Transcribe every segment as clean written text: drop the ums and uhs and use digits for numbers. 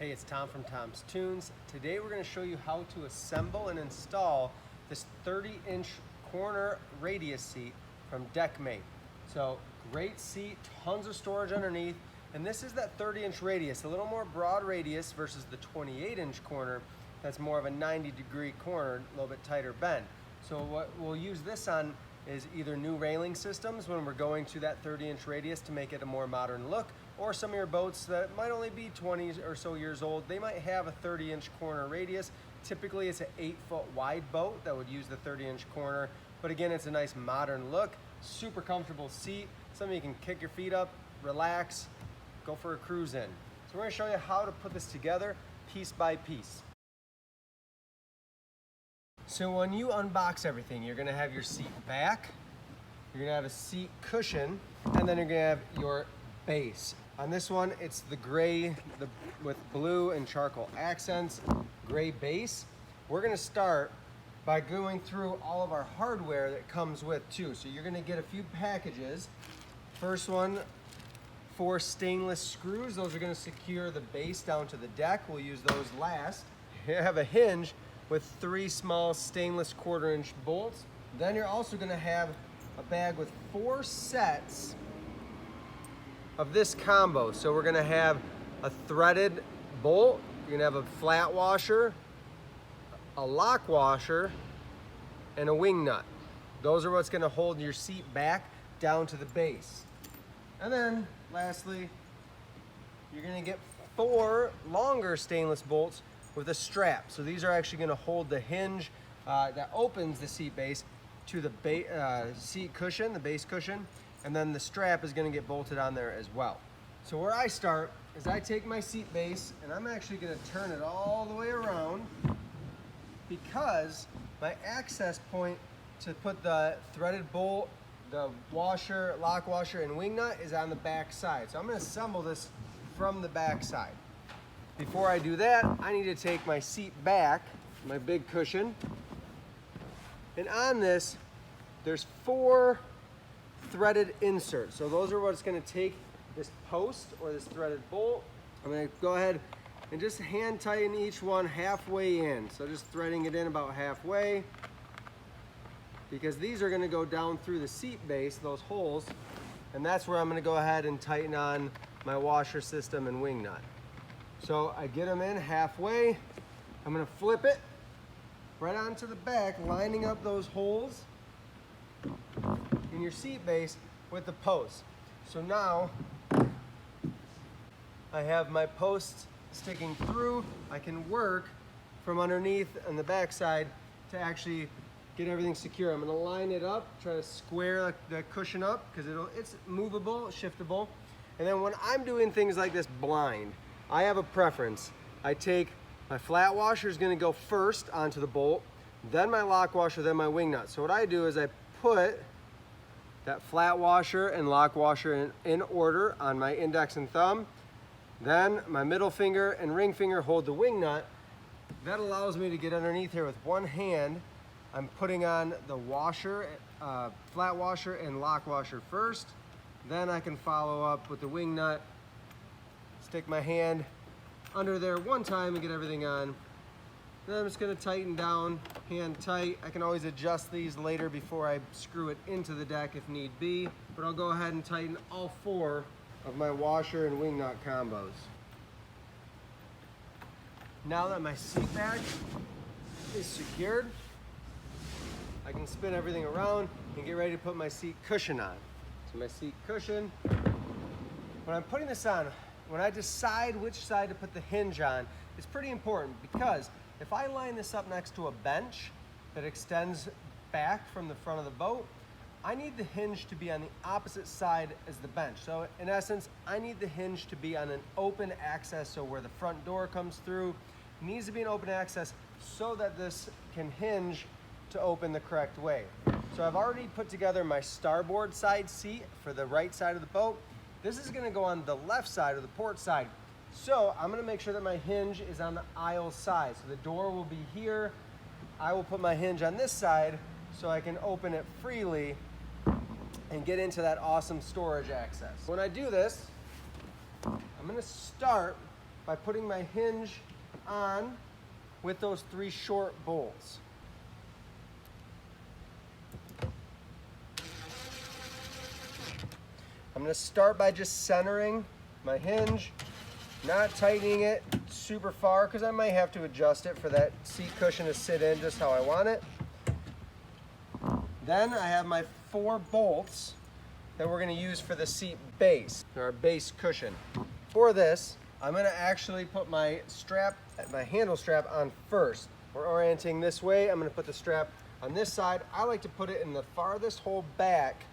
Hey, it's Tom from Tom's Toons. Today we're going to show you how to assemble and install this 30-inch corner radius seat from Deckmate. So great seat, tons of storage underneath, and this is that 30-inch radius, a little more broad radius versus the 28-inch corner that's more of a 90-degree corner, a little bit tighter bend. So what we'll use this on is either new railing systems when we're going to that 30-inch radius to make it a more modern look, or some of your boats that might only be 20 or so years old, they might have a 30-inch corner radius. Typically it's an 8-foot wide boat that would use the 30-inch corner, but again, it's a nice modern look, super comfortable seat, something you can kick your feet up, relax, go for a cruise in. So we're gonna show you how to put this together piece by piece. So when you unbox everything, you're gonna have your seat back, you're gonna have a seat cushion, and then you're gonna have your base. On this one, it's the gray with blue and charcoal accents, gray base. We're gonna start by going through all of our hardware that comes with too. So you're gonna get a few packages. First one, 4 stainless screws. Those are gonna secure the base down to the deck. We'll use those last. You have a hinge with 3 small stainless 1/4-inch bolts. Then you're also gonna have a bag with 4 sets of this combo. So we're gonna have a threaded bolt, you're gonna have a flat washer, a lock washer, and a wing nut. Those are what's gonna hold your seat back down to the base. And then lastly, you're gonna get 4 longer stainless bolts with a strap. So these are actually gonna hold the hinge that opens the seat base to the seat cushion, the base cushion, and then the strap is gonna get bolted on there as well. So where I start is I take my seat base and I'm actually gonna turn it all the way around because my access point to put the threaded bolt, the washer, lock washer, and wing nut is on the back side. So I'm gonna assemble this from the back side. Before I do that, I need to take my seat back, my big cushion, and on this, there's 4 threaded inserts. So those are what's gonna take this post or this threaded bolt. I'm gonna go ahead and just hand tighten each one halfway in. So just threading it in about halfway, because these are gonna go down through the seat base, those holes, and that's where I'm gonna go ahead and tighten on my washer system and wing nut. So I get them in halfway, I'm gonna flip it right onto the back, lining up those holes in your seat base with the post. So now I have my posts sticking through. I can work from underneath on the back side to actually get everything secure. I'm gonna line it up, try to square the cushion up because it's movable, shiftable. And then when I'm doing things like this blind, I have a preference. I take my flat washer is gonna go first onto the bolt, then my lock washer, then my wing nut. So what I do is I put that flat washer and lock washer in order on my index and thumb. Then my middle finger and ring finger hold the wing nut. That allows me to get underneath here with one hand. I'm putting on the washer, flat washer and lock washer first. Then I can follow up with the wing nut, stick my hand under there one time and get everything on. Then I'm just gonna tighten down, hand tight. I can always adjust these later before I screw it into the deck if need be, but I'll go ahead and tighten all 4 of my washer and wing nut combos. Now that my seat back is secured, I can spin everything around and get ready to put my seat cushion on. So my seat cushion, when I'm putting this on, when I decide which side to put the hinge on, it's pretty important because if I line this up next to a bench that extends back from the front of the boat, I need the hinge to be on the opposite side as the bench. So in essence, I need the hinge to be on an open access, so where the front door comes through, it needs to be an open access so that this can hinge to open the correct way. So I've already put together my starboard side seat for the right side of the boat. This is gonna go on the left side or the port side. So I'm gonna make sure that my hinge is on the aisle side. So the door will be here. I will put my hinge on this side so I can open it freely and get into that awesome storage access. When I do this, I'm gonna start by putting my hinge on with those 3 short bolts. I'm going to start by just centering my hinge, not tightening it super far because I might have to adjust it for that seat cushion to sit in just how I want it. Then I have my 4 bolts that we're going to use for the seat base, our base cushion. For this, I'm going to actually put my handle strap on first. We're orienting this way. I'm going to put the strap on this side. I like to put it in the farthest hole back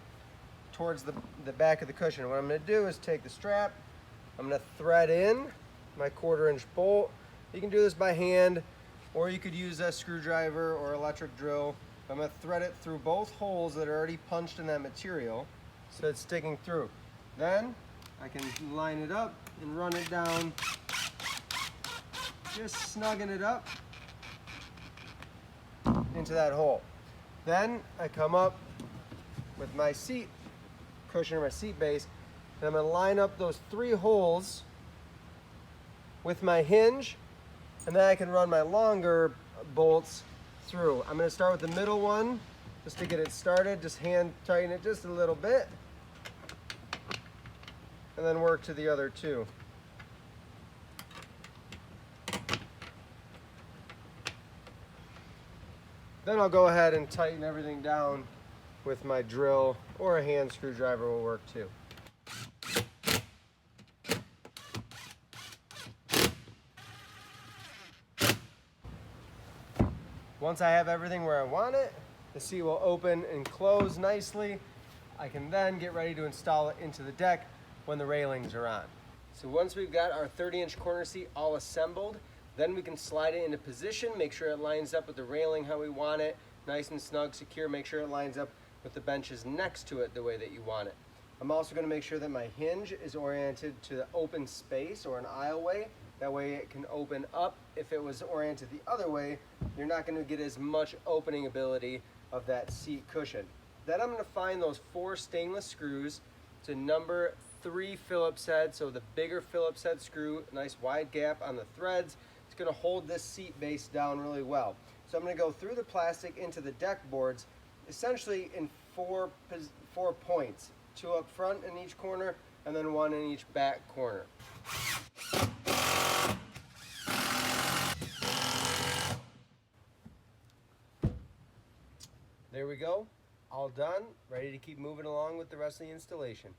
towards the back of the cushion. What I'm going to do is take the strap, I'm going to thread in my 1/4-inch bolt. You can do this by hand, or you could use a screwdriver or electric drill. I'm going to thread it through both holes that are already punched in that material so it's sticking through. Then I can line it up and run it down, just snugging it up into that hole. Then I come up with my seat cushion or my seat base, and I'm going to line up those 3 holes with my hinge, and then I can run my longer bolts through. I'm going to start with the middle one just to get it started. Just hand tighten it just a little bit, and then work to the other 2. Then I'll go ahead and tighten everything down with my drill, or a hand screwdriver will work too. Once I have everything where I want it, the seat will open and close nicely. I can then get ready to install it into the deck when the railings are on. So once we've got our 30-inch corner seat all assembled, then we can slide it into position, make sure it lines up with the railing how we want it, nice and snug, secure, make sure it lines up with the benches next to it the way that you want it. I'm also going to make sure that my hinge is oriented to the open space or an aisleway. That way it can open up. If it was oriented the other way, you're not going to get as much opening ability of that seat cushion. Then I'm going to find those 4 stainless screws to number 3 Phillips head. So the bigger Phillips head screw, nice wide gap on the threads. It's going to hold this seat base down really well. So I'm going to go through the plastic into the deck boards, essentially in 4 points, 2 up front in each corner and then 1 in each back corner. There we go, all done, ready to keep moving along with the rest of the installation.